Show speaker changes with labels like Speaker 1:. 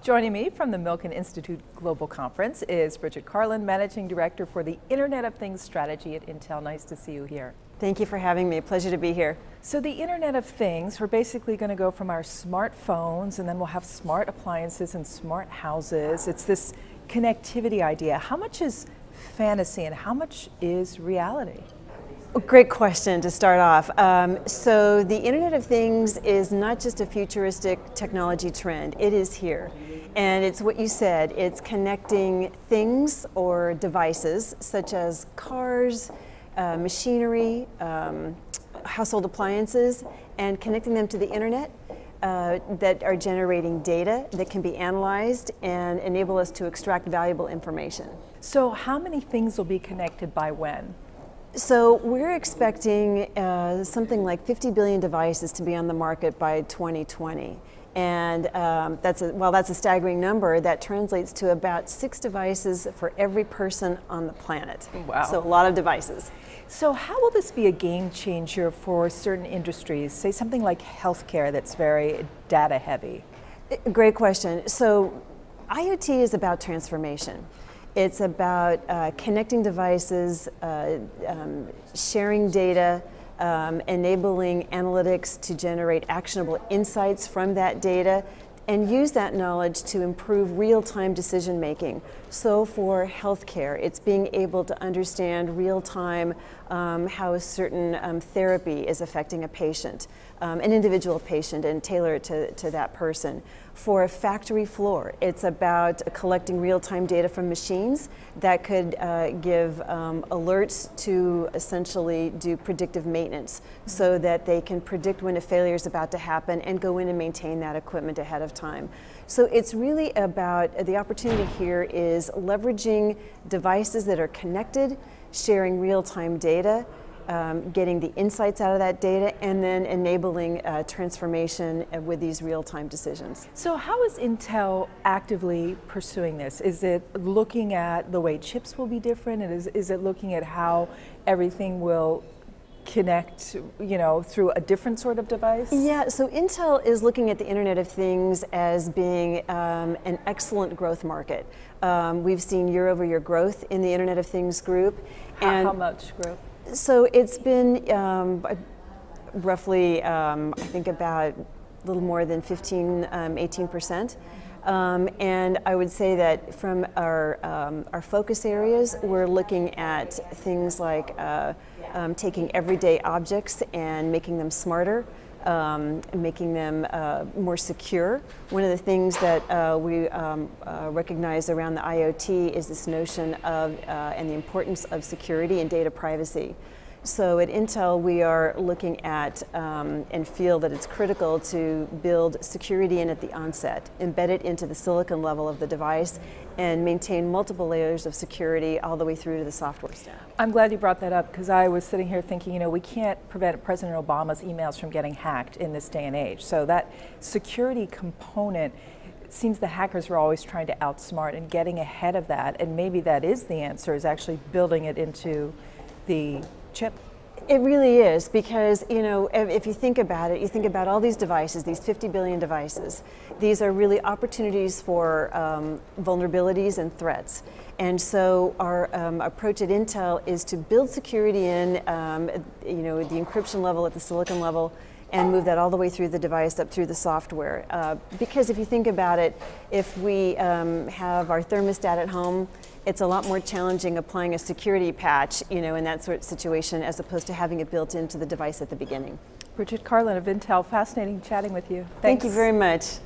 Speaker 1: Joining me from the Milken Global Conference is Bridget Karlin, Managing Director for the Internet of Things Strategy at Intel. Nice to see you here.
Speaker 2: Thank you for having me. Pleasure to be here.
Speaker 1: So the Internet of Things, we're basically going to go from our smartphones and then we'll have smart appliances and smart houses. It's this connectivity idea. How much is fantasy and how much is reality?
Speaker 2: Great question to start off. So the Internet of Things is not just a futuristic technology trend, it is here. And it's what you said, it's connecting things or devices such as cars, machinery, household appliances, and connecting them to the Internet that are generating data that can be analyzed and enable us to extract valuable information.
Speaker 1: So how many things will be connected by when?
Speaker 2: So we're expecting something like 50 billion devices to be on the market by 2020. And that's a staggering number. That translates to about 6 devices for every person on the planet.
Speaker 1: Wow.
Speaker 2: So a lot of devices.
Speaker 1: So how will this be a game changer for certain industries? Say something like healthcare that's very data heavy.
Speaker 2: Great question. So IoT is about transformation. It's about connecting devices, sharing data, enabling analytics to generate actionable insights from that data, and use that knowledge to improve real-time decision making. So for healthcare, it's being able to understand real-time how a certain therapy is affecting a patient, an individual patient, and tailor it to that person. For a factory floor, it's about collecting real-time data from machines that could give alerts to essentially do predictive maintenance so that they can predict when a failure is about to happen and go in and maintain that equipment ahead of time. So it's really about, the opportunity here is leveraging devices that are connected, sharing real-time data, getting the insights out of that data, and then enabling transformation with these real-time decisions.
Speaker 1: So how is Intel actively pursuing this? Is it looking at the way chips will be different? And is it looking at how everything will connect, you know, through a different sort of device?
Speaker 2: Yeah, so Intel is looking at the Internet of Things as being an excellent growth market. We've seen year-over-year growth in the Internet of Things group.
Speaker 1: How much growth?
Speaker 2: So it's been roughly, I think about a little more than 18%. And I would say that from our focus areas, we're looking at things like taking everyday objects and making them smarter, making them more secure. One of the things that we recognize around the IoT is this notion of and the importance of security and data privacy. So at Intel, we are looking at and feel that it's critical to build security in at the onset, embed it into the silicon level of the device, and maintain multiple layers of security all the way through to the software stack.
Speaker 1: I'm glad you brought that up because I was sitting here thinking, you know, we can't prevent President Obama's emails from getting hacked in this day and age. So that security component, it seems the hackers are always trying to outsmart and getting ahead of that, and maybe that is the answer, is actually building it into the chip.
Speaker 2: It really is, because, you know, if you think about it, you think about all these devices, these 50 billion devices. These are really opportunities for vulnerabilities and threats. And so our approach at Intel is to build security in, you know, the encryption level at the silicon level, and move that all the way through the device up through the software. Because if you think about it, if we have our thermostat at home, it's a lot more challenging applying a security patch, you know, in that sort of situation, as opposed to having it built into the device at the beginning.
Speaker 1: Bridget Karlin of Intel, fascinating chatting with you. Thanks.
Speaker 2: Thank you very much.